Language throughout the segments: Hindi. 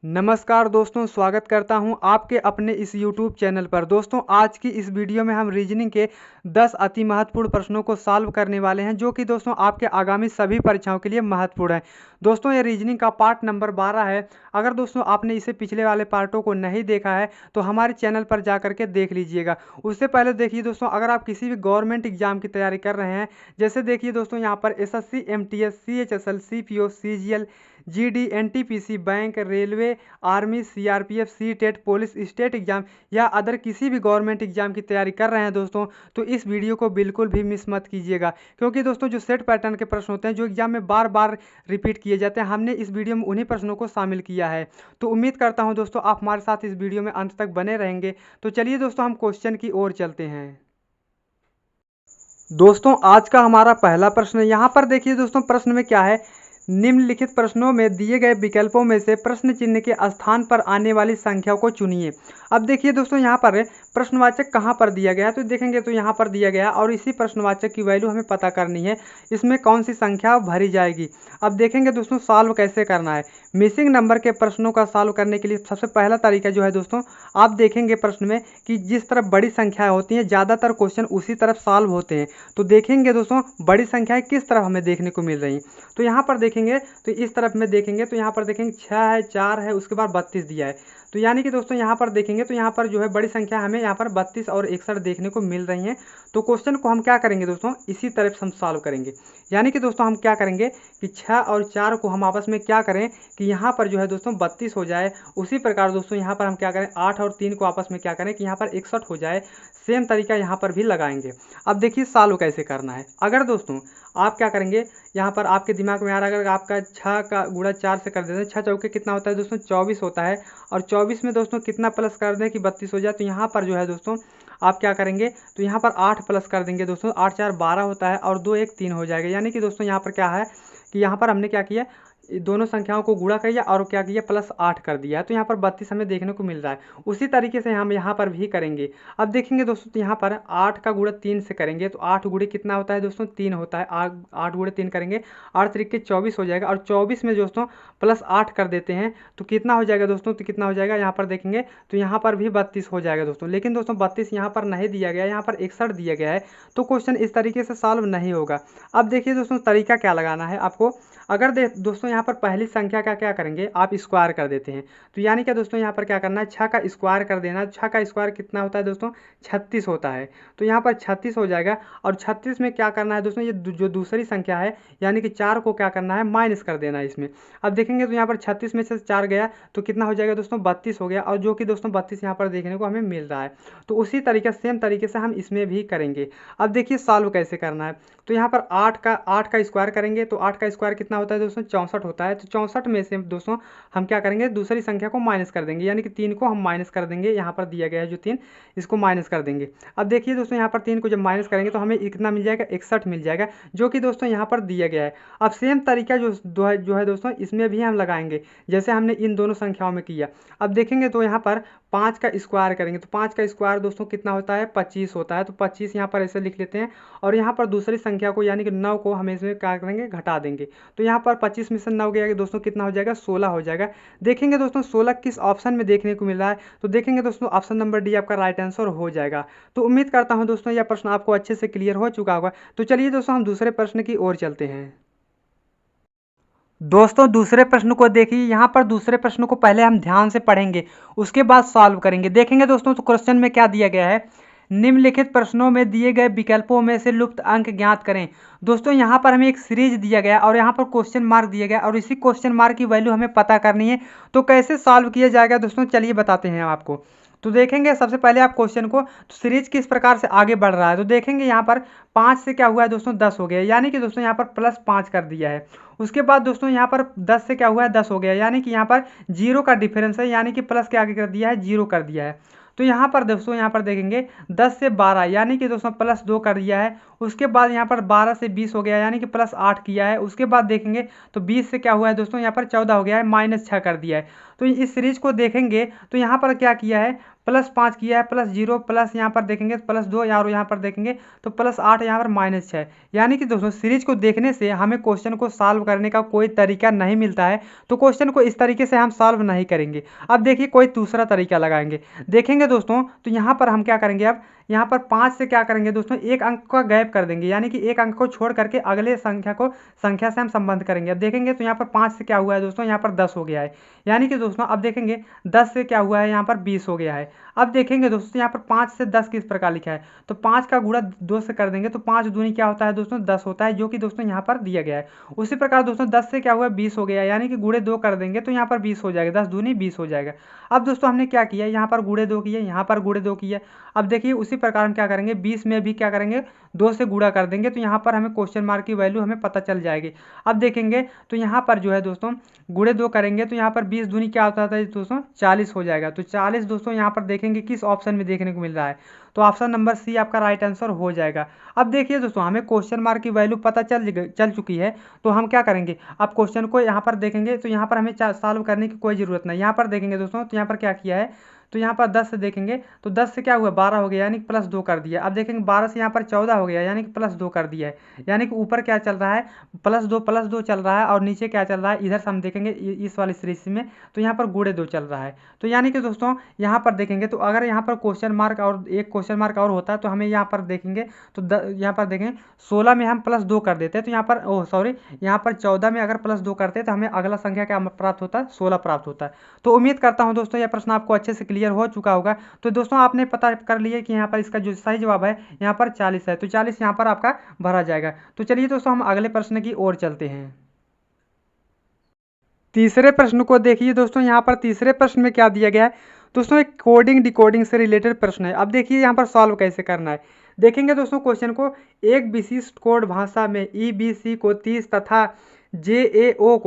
नमस्कार दोस्तों, स्वागत करता हूं आपके अपने इस YouTube चैनल पर। दोस्तों, आज की इस वीडियो में हम रीजनिंग के 10 अति महत्वपूर्ण प्रश्नों को सॉल्व करने वाले हैं, जो कि दोस्तों आपके आगामी सभी परीक्षाओं के लिए महत्वपूर्ण है। दोस्तों, ये रीजनिंग का पार्ट नंबर 12 है। अगर दोस्तों आपने इसे पिछले वाले पार्टों को नहीं देखा है तो हमारे चैनल पर जा करके देख लीजिएगा। उससे पहले देखिए दोस्तों, अगर आप किसी भी गवर्नमेंट एग्जाम की तैयारी कर रहे हैं, जैसे देखिए दोस्तों यहाँ पर SSC, MTS, CHSL, CPO, CGL, GD, NTPC, bank, railway, army, CRPF, CTET, police, state exam या अदर किसी भी गवर्नमेंट एग्जाम की तैयारी कर रहे हैं दोस्तों, तो इस वीडियो को बिल्कुल भी मिस मत कीजिएगा। क्योंकि दोस्तों जो सेट पैटर्न के प्रश्न होते हैं, जो एग्जाम में बार बार रिपीट किए जाते हैं, हमने इस वीडियो में उन्हीं प्रश्नों को शामिल किया है। तो उम्मीद करता हूं दोस्तों आप हमारे साथ इस वीडियो में अंत तक बने रहेंगे। तो चलिए दोस्तों हम क्वेश्चन की ओर चलते हैं। दोस्तों, आज का हमारा पहला प्रश्न यहाँ पर देखिए दोस्तों, प्रश्न में क्या है। निम्नलिखित प्रश्नों में दिए गए विकल्पों में से प्रश्न चिन्ह के स्थान पर आने वाली संख्या को चुनिए। अब देखिए दोस्तों, यहाँ पर प्रश्नवाचक कहाँ पर दिया गया है, तो देखेंगे तो यहाँ पर दिया गया और इसी प्रश्नवाचक की वैल्यू हमें पता करनी है। इसमें कौन सी संख्या भरी जाएगी। अब देखेंगे दोस्तों सॉल्व कैसे करना है। मिसिंग नंबर के प्रश्नों का सॉल्व करने के लिए सबसे पहला तरीका जो है दोस्तों, आप देखेंगे प्रश्न में कि जिस तरफ बड़ी संख्याएं होती हैं, ज़्यादातर क्वेश्चन उसी तरफ सॉल्व होते हैं। तो देखेंगे दोस्तों बड़ी संख्याएं किस तरफ हमें देखने को मिल रही। तो यहाँ पर देखेंगे तो इस तरफ में देखेंगे तो यहाँ पर देखेंगे 6 है, 4 है, उसके बाद 32 दिया है। तो यानी कि दोस्तों यहाँ पर देखेंगे तो यहाँ पर जो है बड़ी संख्या हमें यहाँ पर 32 और 61 देखने को मिल रही हैं। तो क्वेश्चन को हम क्या करेंगे दोस्तों, इसी तरफ से हम सॉल्व करेंगे। यानी कि दोस्तों हम क्या करेंगे कि 6 और 4 को हम आपस में क्या करें कि यहाँ पर जो है दोस्तों 32 हो जाए। उसी प्रकार दोस्तों यहाँ पर हम क्या करें, 8 और 3 को आपस में क्या करें कि यहाँ पर 61 हो जाए। सेम तरीका यहाँ पर भी लगाएंगे। अब देखिए सॉल्व कैसे करना है। अगर दोस्तों आप क्या करेंगे, यहाँ पर आपके दिमाग में आ रहा है, अगर आपका 6 का गुणा 4 से कर देते हैं, 6 चौके कितना होता है दोस्तों 24 होता है। और 24 में दोस्तों कितना प्लस कर दें कि 32 हो जाए। तो यहाँ पर जो है दोस्तों आप क्या करेंगे, तो यहाँ पर 8 प्लस कर देंगे दोस्तों, 8 4 12 होता है और 2 1 3 हो जाएगा। यानी कि दोस्तों यहाँ पर क्या है कि यहाँ पर हमने क्या किया, दोनों संख्याओं को गुणा किया और क्या किया प्लस 8 कर दिया है। तो यहाँ पर 32 हमें देखने को मिल रहा है। उसी तरीके से हम यहाँ पर भी करेंगे। अब देखेंगे दोस्तों तो यहाँ पर 8 का गुणा 3 से करेंगे तो 8 गुणे कितना होता है दोस्तों 3 होता है। 8 गुणे 3 करेंगे, 8 तरीके 24 हो जाएगा। और 24 में दोस्तों प्लस 8 कर देते हैं तो कितना हो जाएगा दोस्तों, तो कितना हो जाएगा यहाँ पर देखेंगे तो यहाँ पर भी 32 हो जाएगा दोस्तों। लेकिन दोस्तों 32 यहाँ पर नहीं दिया गया, यहाँ पर 61 दिया गया है। तो क्वेश्चन इस तरीके से सॉल्व नहीं होगा। अब देखिए दोस्तों तरीका क्या लगाना है आपको। अगर दोस्तों यहाँ पर पहली संख्या का क्या करेंगे, आप स्क्वायर कर देते हैं। तो यानी क्या दोस्तों यहाँ पर क्या करना है, 6 का स्क्वायर कर देना। 6 का स्क्वायर कितना होता है दोस्तों 36 होता है। तो यहाँ पर 36 हो जाएगा। और 36 में क्या करना है दोस्तों, ये जो दूसरी संख्या है यानी कि 4 को क्या करना है माइनस कर देना है इसमें। अब देखेंगे तो यहाँ पर 36 में से 4 गया तो कितना हो जाएगा दोस्तों 32 हो गया। और जो कि दोस्तों 32 यहाँ पर देखने को हमें मिल रहा है। तो उसी तरीके सेम तरीके से हम इसमें भी करेंगे। अब देखिए सॉल्व कैसे करना है। तो यहाँ पर 8 का स्क्वायर करेंगे तो 8 का स्क्वायर कितना होता है दोस्तों 64 होता है। तो 64 में से दोस्तों हम क्या करेंगे, दूसरी संख्या को माइनस कर देंगे। यानी कि 3 को हम माइनस कर देंगे, यहाँ पर दिया गया है जो 3, इसको माइनस कर देंगे। अब देखिए दोस्तों यहाँ पर 3 को जब माइनस करेंगे तो हमें कितना मिल जाएगा 61 मिल जाएगा, जो कि दोस्तों यहाँ पर दिया गया है। अब सेम तरीका जो है दोस्तों इसमें भी हम लगाएंगे, जैसे हमने इन दोनों संख्याओं में किया। अब देखेंगे तो यहाँ पर 5 का स्क्वायर करेंगे तो 5 का स्क्वायर दोस्तों कितना होता है 25 होता है। तो 25 यहाँ पर ऐसे लिख लेते हैं। और यहाँ पर दूसरी संख्या को यानी कि 9 को हम इसमें क्या करेंगे घटा देंगे। तो यहाँ पर 25 में से 9 गया दोस्तों कितना हो जाएगा 16 हो जाएगा। देखेंगे दोस्तों 16 किस ऑप्शन में देखने को मिल रहा है, तो देखेंगे दोस्तों ऑप्शन नंबर डी आपका राइट आंसर हो जाएगा। तो उम्मीद करता हूँ दोस्तों यह प्रश्न आपको अच्छे से क्लियर हो चुका होगा। तो चलिए दोस्तों हम दूसरे प्रश्न की ओर चलते हैं। दोस्तों दूसरे प्रश्न को देखिए। यहाँ पर दूसरे प्रश्न को पहले हम ध्यान से पढ़ेंगे, उसके बाद सॉल्व करेंगे। देखेंगे दोस्तों तो क्वेश्चन में क्या दिया गया है, निम्नलिखित प्रश्नों में दिए गए विकल्पों में से लुप्त अंक ज्ञात करें। दोस्तों यहाँ पर हमें एक सीरीज दिया गया और यहाँ पर क्वेश्चन मार्क दिया गया और इसी क्वेश्चन मार्क की वैल्यू हमें पता करनी है। तो कैसे सॉल्व किया जाएगा दोस्तों, चलिए बताते हैं आपको। तो देखेंगे सबसे पहले आप क्वेश्चन को, तो सीरीज किस प्रकार से आगे बढ़ रहा है। तो देखेंगे यहाँ पर 5 से क्या हुआ है दोस्तों 10 हो गया, यानी कि दोस्तों यहाँ पर प्लस 5 कर दिया है। उसके बाद दोस्तों यहाँ पर 10 से क्या हुआ है 10 हो गया, यानी कि यहाँ पर 0 का डिफरेंस है, यानी कि प्लस के आगे कर दिया है 0 कर दिया है। तो यहाँ पर दोस्तों यहाँ पर देखेंगे 10 से 12 यानी कि दोस्तों प्लस 2 कर दिया है। उसके बाद यहाँ पर 12 से 20 हो गया यानी कि +8 किया है। उसके बाद देखेंगे तो 20 से क्या हुआ है दोस्तों, यहाँ पर 14 हो गया है, -6 कर दिया है। तो इस सीरीज को देखेंगे तो यहाँ पर क्या किया है, +5 किया है, +0 प्लस यहाँ पर देखेंगे +2 और यहाँ पर देखेंगे तो +8 यहाँ पर -6। यानी कि दोस्तों सीरीज को देखने से हमें क्वेश्चन को सॉल्व करने का कोई तरीका नहीं मिलता है, तो क्वेश्चन को इस तरीके से हम सॉल्व नहीं करेंगे। अब देखिए कोई दूसरा तरीका लगाएंगे, देखेंगे दोस्तों तो यहाँ पर हम क्या करेंगे, अब यहाँ पर 5 से क्या करेंगे दोस्तों, एक अंक का गैप कर देंगे, यानी कि एक अंक को छोड़ करके अगले संख्या से हम संबंध करेंगे। अब देखेंगे तो यहाँ पर 5 से क्या हुआ है दोस्तों, यहाँ पर 10 हो गया है। यानी कि दोस्तों अब देखेंगे 10 से क्या हुआ है, यहाँ पर 20 हो गया है। अब देखेंगे दोस्तों यहाँ पर 5 से 10 किस प्रकार लिखा है, तो 5 का गुणा 2 से कर देंगे तो 5 दूनी क्या होता है दोस्तों, 10 होता है, जो कि दोस्तों यहाँ पर दिया गया है। उसी प्रकार दोस्तों 10 से क्या हुआ, 20 हो गया, यानी कि गुणे 2 कर देंगे तो यहाँ पर 20 हो जाएगा, 10 दूनी 20 हो जाएगा। अब दोस्तों हमने क्या किया, यहाँ पर गुणे 2 किया, यहाँ पर गुणे 2 किया। अब देखिए उसी प्रकार हम क्या करेंगे, 20 में भी क्या करेंगे, 2 से गुणा कर देंगे तो यहाँ पर हमें क्वेश्चन मार्क की वैल्यू हमें पता चल जाएगी। अब देखेंगे तो यहाँ पर जो है दोस्तों गुणे 2 करेंगे तो यहाँ पर 20 दूनी क्या होता है दोस्तों, 40 हो जाएगा। तो 40 दोस्तों यहाँ पर देखेंगे किस ऑप्शन में देखने को मिल रहा है, तो ऑप्शन नंबर सी आपका राइट आंसर हो जाएगा। अब देखिए दोस्तों हमें क्वेश्चन मार्क की वैल्यू पता चल चुकी है, तो हम क्या करेंगे, अब क्वेश्चन को यहाँ पर देखेंगे तो यहाँ पर हमें सॉल्व करने की कोई ज़रूरत नहीं। यहाँ पर देखेंगे दोस्तों तो यहाँ पर क्या किया है, तो यहाँ पर 10 से देखेंगे तो 10 से क्या हुआ, 12 हो गया, यानी कि +2 कर दिया। अब देखेंगे 12 से यहाँ पर 14 हो गया, यानी कि +2 कर दिया है। यानी कि ऊपर क्या चल रहा है, +2 चल रहा है, और नीचे क्या चल रहा है, इधर से हम देखेंगे इस वाली सीरीज में तो यहाँ पर गुणे 2 चल रहा है। तो यानी कि दोस्तों यहाँ पर देखेंगे तो अगर यहाँ पर क्वेश्चन मार्क और एक क्वेश्चन मार्क और होता है तो हमें यहाँ पर देखेंगे तो यहाँ पर देखें 16 में हम +2 कर देते हैं तो यहाँ पर यहाँ पर 14 में अगर +2 करते हैं तो हमें अगला संख्या क्या प्राप्त होता है, 16 प्राप्त होता है। तो उम्मीद करता हूँ दोस्तों यह प्रश्न आपको अच्छे से क्लियर हो चुका होगा। तो दोस्तों आपने पता कर लिया कि यहाँ पर इसका जो सही जवाब है यहाँ पर 40 है, तो 40 यहाँ पर आपका भरा जाएगा। तो चलिए दोस्तों हम अगले प्रश्न की ओर चलते हैं। तीसरे प्रश्न को देखिए दोस्तों, यहाँ पर तीसरे प्रश्न में क्या दिया गया है दोस्तों, एक कोडिंग डिकोडिंग से रिलेटेड प्रश्न है। अब देखिए यहाँ पर सॉल्व कैसे करना है, देखेंगे दोस्तों क्वेश्चन को, एक विशिष्ट कोड भाषा में EBC को 30 तथा JAO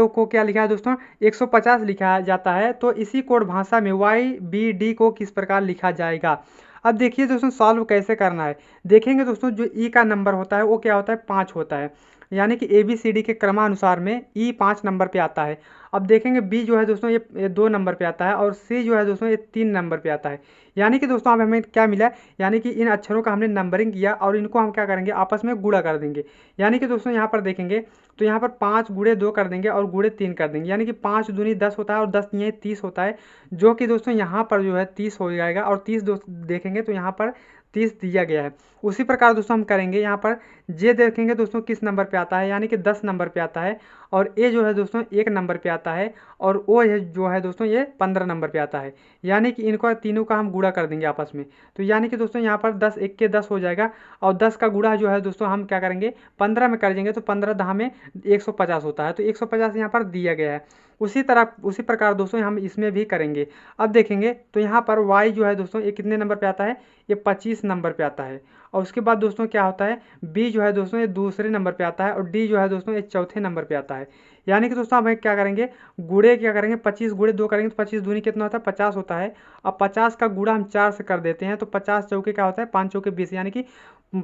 को क्या लिखा है दोस्तों, 150 लिखा जाता है, तो इसी कोड भाषा में YBD को किस प्रकार लिखा जाएगा। अब देखिए दोस्तों सॉल्व कैसे करना है, देखेंगे दोस्तों जो ई का नंबर होता है वो क्या होता है, 5 होता है, यानी कि ABCD के क्रमानुसार में ई 5 नंबर पे आता है। अब देखेंगे बी जो है दोस्तों ये 2 नंबर पे आता है, और सी जो है दोस्तों ये 3 नंबर पे आता है। यानी कि दोस्तों अब हमें क्या मिला, यानी कि इन अक्षरों का हमने नंबरिंग किया और इनको हम क्या करेंगे, आपस में गुणा कर देंगे। यानी कि दोस्तों यहाँ पर देखेंगे तो यहाँ पर 5 गुणे 2 कर देंगे और गुणे 3 कर देंगे, यानी कि 5 दूनी 10 होता है और 10 ये 30 होता है, जो कि दोस्तों यहाँ पर जो है 30 हो जाएगा, और 30 दोस्तों देखेंगे तो यहाँ पर 30 दिया गया है। उसी प्रकार दोस्तों हम करेंगे, यहाँ पर जे देखेंगे दोस्तों किस नंबर पे आता है, यानी कि 10 नंबर पे आता है, और ए जो है दोस्तों 1 नंबर पे आता है, और ओ जो है दोस्तों ये 15 नंबर पे आता है। यानी कि इनको तीनों का हम गुणा कर देंगे आपस में, तो यानी कि दोस्तों यहाँ पर 10 1 के 10 हो जाएगा, और 10 का गुणा जो है दोस्तों हम क्या करेंगे 15 में कर देंगे, तो 15 10 में 150 होता है, तो 150 यहाँ पर दिया गया है। उसी प्रकार दोस्तों हम इसमें भी करेंगे। अब देखेंगे तो यहाँ पर y जो है दोस्तों ये कितने नंबर पे आता है, ये 25 नंबर पे आता है, और उसके बाद दोस्तों क्या होता है, b जो है दोस्तों ये दूसरे नंबर पे आता है, और d जो है दोस्तों ये चौथे नंबर पे आता है। यानी कि दोस्तों हम क्या करेंगे, गुणे क्या करेंगे, 25 गुणे 2 करेंगे तो 25 दूनी कितना होता है, 50 होता है। अब 50 का गुणा हम 4 से कर देते हैं, तो 50 चौके क्या होता है, 5 चौके 20, यानी कि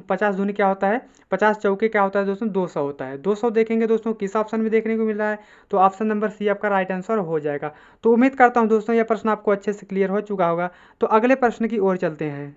50 दूनी क्या होता है, 50 चौके क्या होता है दोस्तों, 200 होता है। 200 देखेंगे दोस्तों किस ऑप्शन में देखने को मिल रहा है, तो ऑप्शन नंबर सी आपका राइट आंसर हो जाएगा। तो उम्मीद करता हूँ दोस्तों यह प्रश्न आपको अच्छे से क्लियर हो चुका होगा। तो अगले प्रश्न की ओर चलते हैं।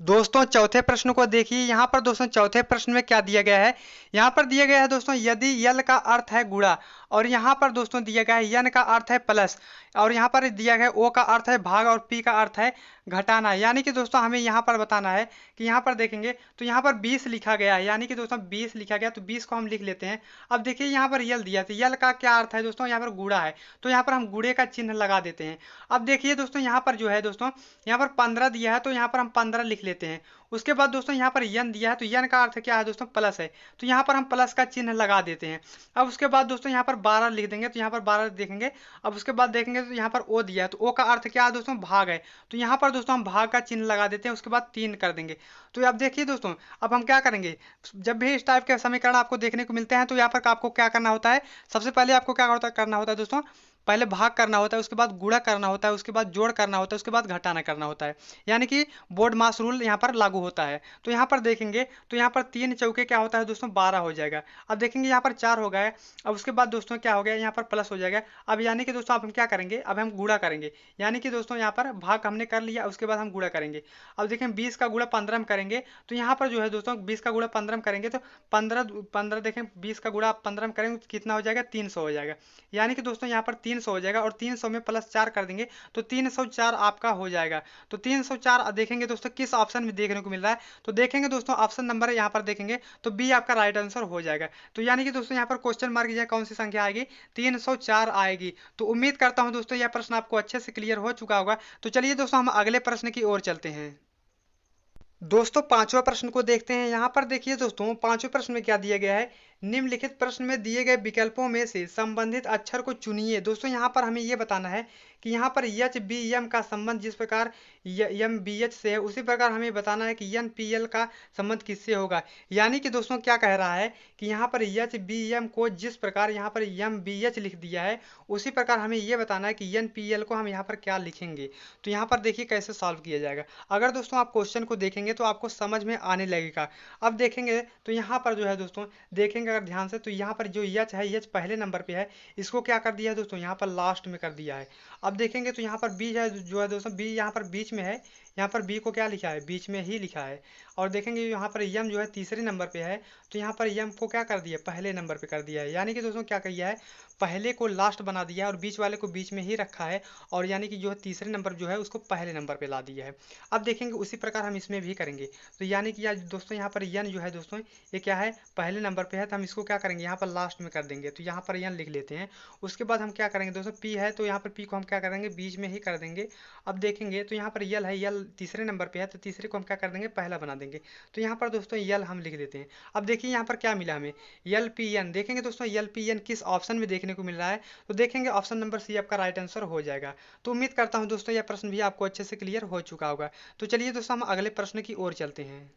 दोस्तों चौथे प्रश्न को देखिए, यहाँ पर दोस्तों चौथे प्रश्न में क्या दिया गया है, यहाँ पर दिया गया है दोस्तों यदि यल का अर्थ है गुणा, और यहाँ पर दोस्तों दिया गया है यन का अर्थ है प्लस, और यहाँ पर दिया गया है ओ का अर्थ है भाग, और पी का अर्थ है घटाना। यानी कि दोस्तों हमें यहाँ पर बताना है कि यहाँ पर देखेंगे तो यहाँ पर 20 लिखा गया है, यानी कि दोस्तों 20 लिखा गया, तो 20 को हम लिख लेते हैं। अब देखिए यहाँ पर यल दिया, तो यल का क्या अर्थ है दोस्तों, यहाँ पर गुणा है, तो यहाँ पर हम गुणे का चिन्ह लगा देते हैं। अब देखिए दोस्तों यहाँ पर जो है दोस्तों यहाँ पर 15 दिया है, तो यहाँ पर हम 15 लिख लेते हैं। उसके बाद दोस्तों यहाँ पर यन दिया है, तो यन का अर्थ क्या है दोस्तों, प्लस है, तो यहाँ पर हम प्लस का चिन्ह लगा देते हैं। अब उसके बाद दोस्तों यहाँ पर 12 लिख देंगे, तो यहाँ पर 12 देखेंगे। अब उसके बाद देखेंगे तो यहाँ पर ओ दिया है, तो ओ का अर्थ क्या है दोस्तों, भाग है, तो यहाँ पर दोस्तों हम भाग का चिन्ह लगा देते हैं। उसके बाद 3 कर देंगे। तो अब देखिए दोस्तों अब हम क्या करेंगे, जब भी इस टाइप के समीकरण आपको देखने को मिलते हैं तो यहाँ पर आपको क्या करना होता है, सबसे पहले आपको क्या करना होता है दोस्तों, पहले भाग करना होता है, उसके बाद गुणा करना होता है, उसके बाद जोड़ करना होता है, उसके बाद घटाना करना होता है। यानी कि बोर्ड मास रूल यहाँ पर लागू होता है। तो यहाँ पर देखेंगे तो यहाँ पर 3 चौके क्या होता है दोस्तों 12 हो जाएगा। अब देखेंगे यहाँ पर 4 हो गया। अब उसके बाद दोस्तों क्या हो गया, यहाँ पर प्लस हो जाएगा। अब यानी कि दोस्तों अब हम क्या करेंगे, अब हम गुणा करेंगे। यानी कि दोस्तों यहाँ पर भाग हमने कर लिया, उसके बाद हम गुणा करेंगे। अब देखें 20 का गुणा 15 में करेंगे, तो यहाँ पर जो है दोस्तों 20 का गुणा 15 में करेंगे तो 15 देखें 20 का गुणा 15 में करेंगे तो कितना हो जाएगा, 300 हो जाएगा। यानी कि दोस्तों यहाँ पर 300 हो जाएगा और 300 में प्लस 4 कर देंगे तो 304 आपका हो जाएगा। तो 304 देखेंगे दोस्तों किस ऑप्शन में देखने को मिल रहा है, तो देखेंगे दोस्तों ऑप्शन नंबर यहाँ पर देखेंगे तो बी आपका राइट आंसर हो जाएगा। तो यानी कि दोस्तों यहाँ पर क्वेश्चन मार्क की कौन सी संख्या आएगी, 304 आएगी। तो उम्मीद करता हूं दोस्तों यह प्रश्न आपको अच्छे से क्लियर हो चुका होगा। तो चलिए दोस्तों हम अगले प्रश्न की ओर चलते हैं। दोस्तों पांचवा प्रश्न को देखते हैं। यहाँ पर देखिए दोस्तों पांचवें प्रश्न में क्या दिया गया है, निम्नलिखित प्रश्न में दिए गए विकल्पों में से संबंधित अक्षर को चुनिए। दोस्तों यहाँ पर हमें यह बताना है कि यहाँ पर एच बी एम का संबंध जिस प्रकार एम बी एच से है, उसी प्रकार हमें बताना है कि एन पी एल का संबंध किससे होगा। यानी कि दोस्तों क्या कह रहा है कि यहाँ पर एच बी एम को जिस प्रकार यहाँ पर एम बी एच लिख दिया है, उसी प्रकार हमें यह बताना है कि एन पी एल को हम यहाँ पर क्या लिखेंगे। तो यहाँ पर देखिए कैसे सॉल्व किया जाएगा। अगर दोस्तों आप क्वेश्चन को देखेंगे तो आपको समझ में आने लगेगा। अब देखेंगे तो यहाँ पर जो है दोस्तों देखेंगे अगर ध्यान से, तो यहाँ पर जो एच है, एच पहले नंबर पे है, इसको क्या कर दिया है दोस्तों यहाँ पर लास्ट में कर दिया है। अब देखेंगे तो यहाँ पर बी है जो है दोस्तों, बी यहाँ पर बीच में है, यहाँ पर बी को क्या लिखा है, बीच में ही लिखा है। और देखेंगे यहाँ पर यम जो है तीसरे नंबर पे है, तो यहाँ पर यम को क्या कर दिया, पहले नंबर पे कर दिया है। यानी कि दोस्तों क्या किया है, पहले को लास्ट बना दिया है और बीच वाले को बीच में ही रखा है, और यानी कि जो है तीसरे नंबर जो है उसको पहले नंबर पे ला दिया है। अब देखेंगे उसी प्रकार हम इसमें भी करेंगे। तो यानी कि दोस्तों यहाँ पर यन जो है दोस्तों ये क्या है, पहले नंबर पे है, तो हम इसको क्या करेंगे यहाँ पर लास्ट में कर देंगे। तो यहाँ पर यन लिख लेते हैं। उसके बाद हम क्या करेंगे दोस्तों, पी है तो यहाँ पर पी को हम क्या करेंगे, बीच में ही कर देंगे। अब देखेंगे तो यहाँ पर यल है, यल तीसरे नंबर पे है, तो तीसरे को हम क्या कर देंगे, पहला बना देंगे। तो यहाँ पर दोस्तों यल हम लिख देते हैं। अब देखिए यहाँ पर क्या मिला हमें, यल पी एन। देखेंगे दोस्तों यल पी एन किस ऑप्शन में देखने को मिल रहा है, तो देखेंगे ऑप्शन नंबर सी आपका राइट आंसर हो जाएगा। तो उम्मीद करता हूँ दोस्तों यह प्रश्न भी आपको अच्छे से क्लियर हो चुका होगा। तो चलिए दोस्तों हम अगले प्रश्न की ओर चलते हैं।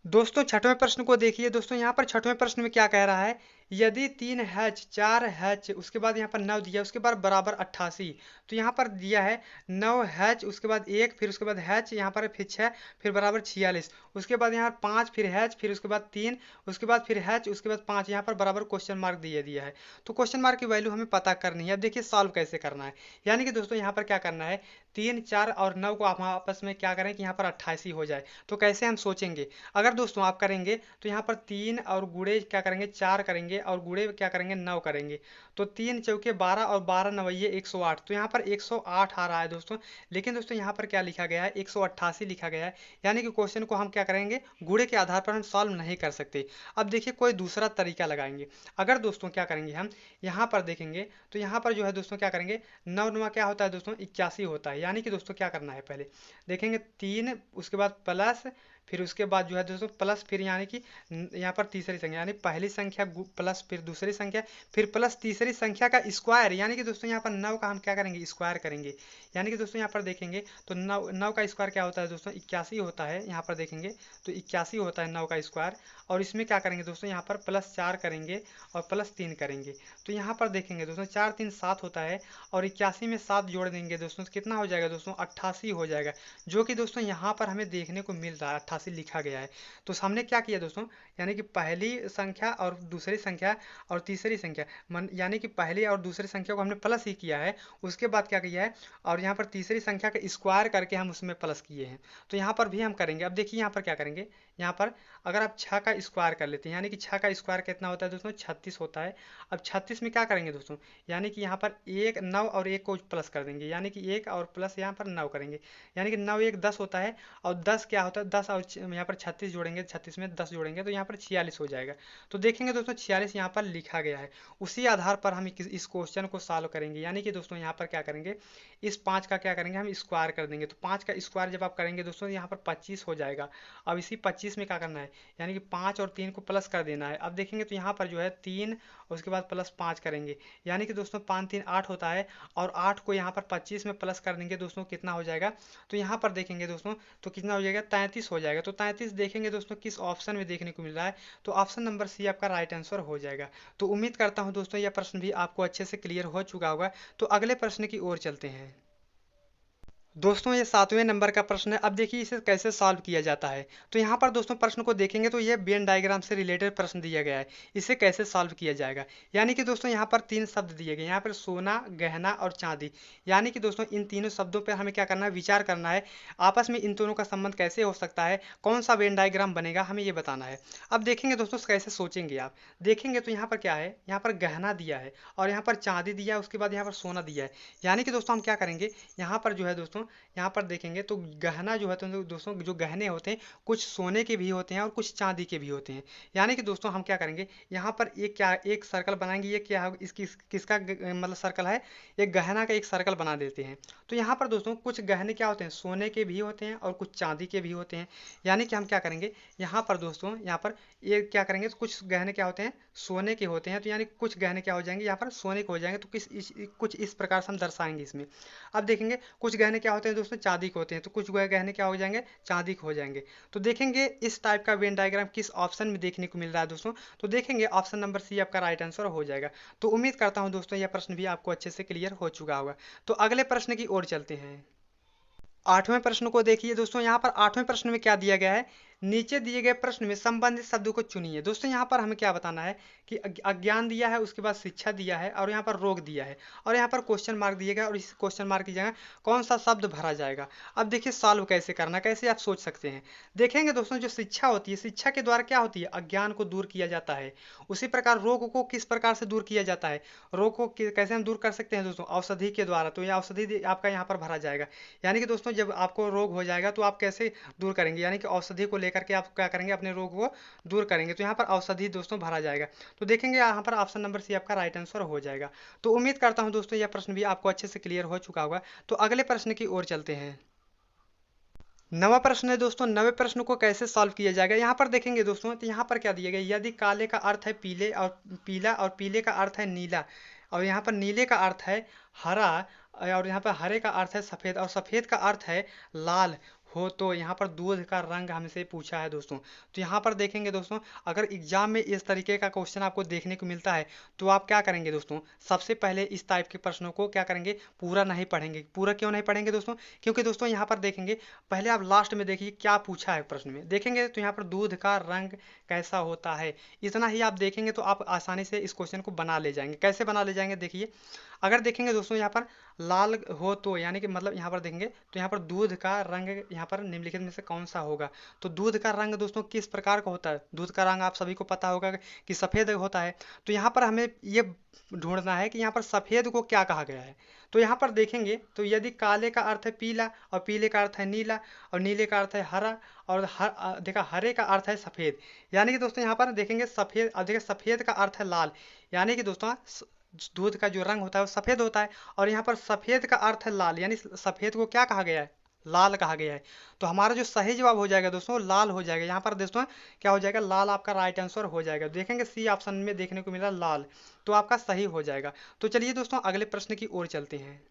दोस्तों छठवें प्रश्न को देखिए। दोस्तों यहाँ पर छठवें प्रश्न में क्या कह रहा है, यदि 3 हैच 4 हैच उसके बाद यहाँ पर 9 दिया, उसके बाद बराबर 88। तो यहाँ पर दिया है 9 हैच उसके बाद 1 फिर उसके बाद हैच यहाँ पर फिर 6 फिर बराबर 46, उसके बाद यहाँ 5 फिर हैच फिर उसके बाद 3 उसके बाद फिर हैच उसके बाद 5 यहाँ पर बराबर क्वेश्चन मार्क दिया है। तो क्वेश्चन मार्क की वैल्यू हमें पता करनी है। अब देखिए सॉल्व कैसे करना है। यानी कि दोस्तों यहाँ पर क्या करना है, 3 4 और 9 को आप आपस में क्या करें कि यहाँ पर 88 हो जाए। तो कैसे हम सोचेंगे, अगर दोस्तों आप करेंगे तो यहाँ पर 3 और गुणे क्या करेंगे 4 करेंगे और गुणे क्या करेंगे 9 करेंगे। तो 3 चौके 12 और 12 नवैये 108। तो यहाँ पर 108 आ रहा है दोस्तों, लेकिन दोस्तों यहाँ पर क्या लिखा गया है, 188 लिखा गया है। यानी कि क्वेश्चन को हम क्या करेंगे, गुणे के आधार पर हम सॉल्व नहीं कर सकते। अब देखिए कोई दूसरा तरीका लगाएंगे। अगर दोस्तों क्या करेंगे हम यहाँ पर देखेंगे तो यहाँ पर जो है दोस्तों क्या करेंगे, 9 9 क्या होता है दोस्तों 81 होता है। यानी कि दोस्तों क्या करना है, पहले देखेंगे 3 उसके बाद प्लस फिर उसके बाद जो है दोस्तों प्लस फिर यानी कि यहाँ पर तीसरी संख्या यानी पहली संख्या प्लस फिर दूसरी संख्या फिर प्लस तीसरी संख्या का स्क्वायर। यानी कि दोस्तों यहाँ पर 9 का हम क्या करेंगे, स्क्वायर करेंगे। यानी कि दोस्तों यहाँ पर देखेंगे तो 9 का स्क्वायर क्या होता है दोस्तों 81 होता है। यहाँ पर देखेंगे तो 81 होता है 9 का स्क्वायर। और इसमें क्या करेंगे दोस्तों यहाँ पर प्लस 4 करेंगे और प्लस 3 करेंगे। तो यहाँ पर देखेंगे दोस्तों 4 3 7 होता है और 81 में 7 जोड़ देंगे दोस्तों तो कितना हो जाएगा दोस्तों 88 हो जाएगा, जो कि दोस्तों यहाँ पर हमें देखने को मिल रहा है 88 लिखा गया है। तो हमने क्या किया दोस्तों, यानी कि पहली संख्या और दूसरी संख्या और तीसरी संख्या यानी कि पहली और दूसरी संख्या को हमने प्लस ही किया है, उसके बाद क्या किया है और यहाँ पर तीसरी संख्या का स्क्वायर करके हम उसमें प्लस किए हैं। तो यहाँ पर भी हम करेंगे। अब देखिए यहाँ पर क्या करेंगे, यहाँ पर अगर आप 6 का स्क्वायर कर लेते हैं यानी कि 6 का स्क्वायर कितना होता है दोस्तों 36 होता है। अब 36 में क्या करेंगे दोस्तों, यानी कि यहाँ पर 1 9 और 1 को प्लस कर देंगे, यानी कि 1 और प्लस यहाँ पर 9 करेंगे। यानी कि 9 1 10 होता है और 10 क्या होता है 10 और यहाँ पर 36 जोड़ेंगे, 36 में 10 जोड़ेंगे तो यहाँ पर 46 हो जाएगा। तो देखेंगे दोस्तों 46 यहाँ पर लिखा गया है। उसी आधार पर हम इस क्वेश्चन को सॉल्व करेंगे। यानी कि दोस्तों यहाँ पर क्या करेंगे, इस 5 का क्या करेंगे हम स्क्वायर कर देंगे। तो 5 का स्क्वायर जब आप करेंगे दोस्तों यहाँ पर 25 हो जाएगा। अब इसी 25 25 में क्या करना है, यानी कि 5 और 3 को प्लस कर देना है। अब देखेंगे तो यहाँ पर जो है 3 और उसके बाद प्लस 5 करेंगे, यानी कि दोस्तों 5 3 8 होता है, और 8 को यहाँ पर 25 में प्लस कर देंगे दोस्तों, कितना हो जाएगा, तो यहाँ पर देखेंगे दोस्तों तो कितना हो जाएगा, 33 हो जाएगा। तो 33 देखेंगे दोस्तों किस ऑप्शन में देखने को मिल रहा है, तो ऑप्शन नंबर सी आपका राइट आंसर हो जाएगा। तो उम्मीद करता हूँ दोस्तों यह प्रश्न भी आपको अच्छे से क्लियर हो चुका होगा। तो अगले प्रश्न की ओर चलते हैं। दोस्तों ये 7वें नंबर का प्रश्न है। अब देखिए इसे कैसे सॉल्व किया जाता है। तो यहाँ पर दोस्तों प्रश्न को देखेंगे तो ये वेन डायग्राम से रिलेटेड प्रश्न दिया गया है, इसे कैसे सॉल्व किया जाएगा। यानी कि दोस्तों यहाँ पर 3 शब्द दिए गए, यहाँ पर सोना, गहना और चांदी। यानी कि दोस्तों इन तीनों शब्दों पर हमें क्या करना है, विचार करना है, आपस में इन दोनों का संबंध कैसे हो सकता है, कौन सा वेन डायग्राम बनेगा, हमें ये बताना है। अब देखेंगे दोस्तों कैसे सोचेंगे आप, देखेंगे तो यहाँ पर क्या है, यहाँ पर गहना दिया है और यहाँ पर चांदी दिया है, उसके बाद यहाँ पर सोना दिया है। यानी कि दोस्तों हम क्या करेंगे, यहाँ पर जो है दोस्तों यहाँ पर देखेंगे तो गहना जो है तो दोस्तों जो गहने होते हैं कुछ सोने के भी होते हैं और कुछ चांदी के भी होते हैं। यानी कि दोस्तों हम क्या करेंगे, यहाँ पर एक सर्कल बनाएंगे, ये क्या है, किसका मतलब सर्कल है, एक गहना का एक सर्कल बना देते हैं। तो यहाँ पर दोस्तों कुछ गहने क्या होते हैं, सोने के भी होते हैं और कुछ चांदी के भी होते हैं। यानी कि हम क्या करेंगे, यहाँ पर दोस्तों यहाँ पर ये क्या करेंगे, तो कुछ गहने क्या होते हैं, सोने के होते हैं, तो यानी कुछ गहने क्या हो जाएंगे, यहाँ पर सोने के हो जाएंगे। तो कुछ इस प्रकार से हम दर्शाएंगे इसमें। अब देखेंगे कुछ गहने क्या होते हैं दोस्तों, चांदी के होते हैं, तो कुछ गहने क्या हो जाएंगे, चांदी के हो जाएंगे। तो देखेंगे इस टाइप का वेन डायग्राम किस ऑप्शन में देखने को मिल रहा है दोस्तों, तो देखेंगे ऑप्शन नंबर सी आपका राइट आंसर हो जाएगा। तो उम्मीद करता हूं दोस्तों यह प्रश्न भी आपको अच्छे से क्लियर हो चुका होगा। तो अगले प्रश्न की ओर चलते हैं। 8वें प्रश्न को देखिए दोस्तों, यहाँ पर 8वें प्रश्न में क्या दिया गया है, नीचे दिए गए प्रश्न में संबंधित शब्दों को चुनिए। दोस्तों यहाँ पर हमें क्या बताना है कि अज्ञान दिया है, उसके बाद शिक्षा दिया है और यहाँ पर रोग दिया है और यहाँ पर क्वेश्चन मार्क दिया गया और इस क्वेश्चन मार्क की जगह कौन सा शब्द भरा जाएगा। अब देखिए सॉल्व कैसे करना, कैसे आप सोच सकते हैं। देखेंगे दोस्तों जो शिक्षा होती है, शिक्षा के द्वारा क्या होती है, अज्ञान को दूर किया जाता है। उसी प्रकार रोग को किस प्रकार से दूर किया जाता है, रोग को कैसे हम दूर कर सकते हैं दोस्तों, औषधि के द्वारा। तो यह औषधि आपका यहाँ पर भरा जाएगा। यानी कि दोस्तों जब आपको रोग हो जाएगा तो आप कैसे दूर करेंगे, यानी कि औषधि को लेकर के आप क्या करेंगे, अपने रोग को दूर करेंगे। तो यहाँ पर औषधि दोस्तों भरा जाएगा। तो देखेंगे यहाँ पर ऑप्शन नंबर सी आपका राइट आंसर हो जाएगा। तो उम्मीद करता हूँ दोस्तों यह प्रश्न भी आपको अच्छे से क्लियर हो चुका होगा। तो अगले प्रश्न की ओर चलते हैं। 9वां प्रश्न है दोस्तों, 9वें प्रश्न को कैसे सॉल्व किया जाएगा। यहाँ पर देखेंगे दोस्तों तो यहाँ पर क्या दिया गया, यदि काले का अर्थ है पीले और पीला और पीले का अर्थ है नीला और यहाँ पर नीले का अर्थ है हरा और यहाँ पर हरे का अर्थ है सफ़ेद और सफ़ेद का अर्थ है लाल हो, तो यहाँ पर दूध का रंग हमसे पूछा है दोस्तों। तो यहाँ पर देखेंगे दोस्तों अगर एग्जाम में इस तरीके का क्वेश्चन आपको देखने को मिलता है तो आप क्या करेंगे दोस्तों, सबसे पहले इस टाइप के प्रश्नों को क्या करेंगे, पूरा नहीं पढ़ेंगे। पूरा क्यों नहीं पढ़ेंगे दोस्तों, क्योंकि दोस्तों यहाँ पर देखेंगे पहले आप लास्ट में देखिए क्या पूछा है प्रश्न में, देखेंगे तो यहाँ पर दूध का रंग कैसा होता है, इतना ही आप देखेंगे तो आप आसानी से इस क्वेश्चन को बना ले जाएंगे। कैसे बना ले जाएंगे, देखिए अगर देखेंगे दोस्तों यहाँ पर लाल हो तो यानी कि मतलब यहाँ पर देखेंगे तो यहाँ पर दूध का रंग यहाँ पर निम्नलिखित में से कौन सा होगा। तो दूध का रंग दोस्तों किस प्रकार का होता है, दूध का रंग आप सभी को पता होगा कि सफ़ेद होता है। तो यहाँ पर हमें ये ढूंढना है कि यहाँ पर सफ़ेद को क्या कहा गया है। तो यहाँ पर देखेंगे तो यदि काले का अर्थ है पीला और पीले का अर्थ है नीला और नीले का अर्थ है हरा और देखा हरे का अर्थ है सफ़ेद, यानी कि दोस्तों यहाँ पर देखेंगे सफ़ेद, अब देखिए सफ़ेद का अर्थ है लाल, यानी कि दोस्तों दूध का जो रंग होता है वो सफ़ेद होता है और यहाँ पर सफ़ेद का अर्थ है लाल, यानी सफ़ेद को क्या कहा गया है, लाल कहा गया है। तो हमारा जो सही जवाब हो जाएगा दोस्तों लाल हो जाएगा। यहाँ पर दोस्तों क्या हो जाएगा, लाल आपका राइट आंसर हो जाएगा। देखेंगे सी ऑप्शन में देखने को मिला लाल, तो आपका सही हो जाएगा। तो चलिए दोस्तों अगले प्रश्न की ओर चलते हैं।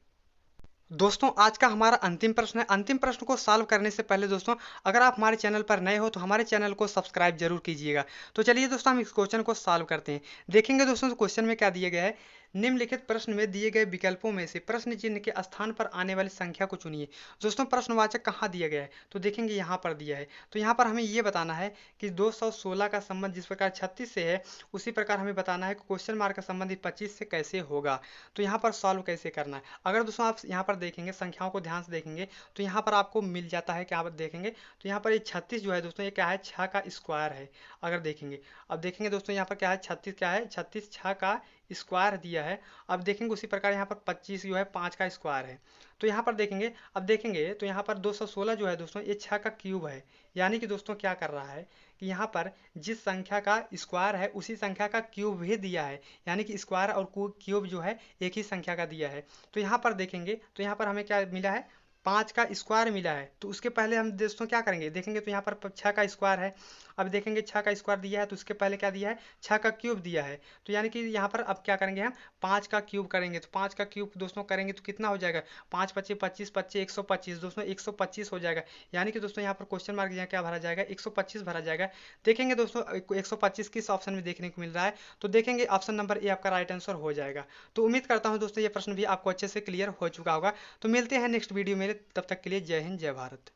दोस्तों आज का हमारा अंतिम प्रश्न है। अंतिम प्रश्न को सॉल्व करने से पहले दोस्तों अगर आप हमारे चैनल पर नए हो तो हमारे चैनल को सब्सक्राइब जरूर कीजिएगा। तो चलिए दोस्तों हम इस क्वेश्चन को सॉल्व करते हैं। देखेंगे दोस्तों क्वेश्चन में क्या दिया गया है, निम्नलिखित प्रश्न में दिए गए विकल्पों में से प्रश्न चिन्ह के स्थान पर आने वाली संख्या को चुनिए। दोस्तों प्रश्नवाचक कहाँ दिया गया है, तो देखेंगे यहाँ पर दिया है। तो यहाँ पर हमें ये बताना है कि 216 का संबंध जिस प्रकार 36 से है उसी प्रकार हमें बताना है कि क्वेश्चन मार्क का संबंध 25 से कैसे होगा। तो यहाँ पर सॉल्व कैसे करना है, अगर दोस्तों आप यहाँ पर देखेंगे संख्याओं को ध्यान से देखेंगे तो यहाँ पर आपको मिल जाता है, क्या आप देखेंगे तो यहाँ पर ये 36 जो है दोस्तों ये क्या है, 6 का स्क्वायर है। अगर देखेंगे अब देखेंगे दोस्तों यहाँ पर क्या है, 36 क्या है, 36 6 का स्क्वायर दिया है। अब देखेंगे उसी प्रकार यहाँ पर 25 जो है 5 का स्क्वायर है। तो यहाँ पर देखेंगे, अब देखेंगे तो यहाँ पर 216 जो है दोस्तों ये 6 का क्यूब है। यानी कि दोस्तों क्या कर रहा है कि यहाँ पर जिस संख्या का स्क्वायर है उसी संख्या का क्यूब भी दिया है, यानी कि स्क्वायर और क्यूब जो है एक ही संख्या का दिया है। तो यहाँ पर देखेंगे तो यहाँ पर हमें क्या मिला है, 5 का स्क्वायर मिला है, तो उसके पहले हम दोस्तों क्या करेंगे, देखेंगे तो यहाँ पर 6 का स्क्वायर है। अब देखेंगे 6 का स्क्वायर दिया है, तो उसके पहले क्या दिया है, 6 का क्यूब दिया है। तो यानी कि यहाँ पर अब क्या करेंगे, हम 5 का क्यूब करेंगे। तो 5 का क्यूब दोस्तों करेंगे तो कितना हो जाएगा, 5 पच्चीस 25 25 125 दोस्तों 125 हो जाएगा। यानी कि दोस्तों यहाँ पर क्वेश्चन मार्क यहाँ क्या भरा जाएगा, 125 भरा जाएगा। देखेंगे दोस्तों 125 किस ऑप्शन में देखने को मिल रहा है, तो देखेंगे ऑप्शन नंबर ए आपका राइट आंसर हो जाएगा। तो उम्मीद करता हूँ दोस्तों ये प्रश्न भी आपको अच्छे से क्लियर हो चुका होगा। तो मिलते हैं नेक्स्ट वीडियो में, तब तक के लिए जय हिंद जय भारत।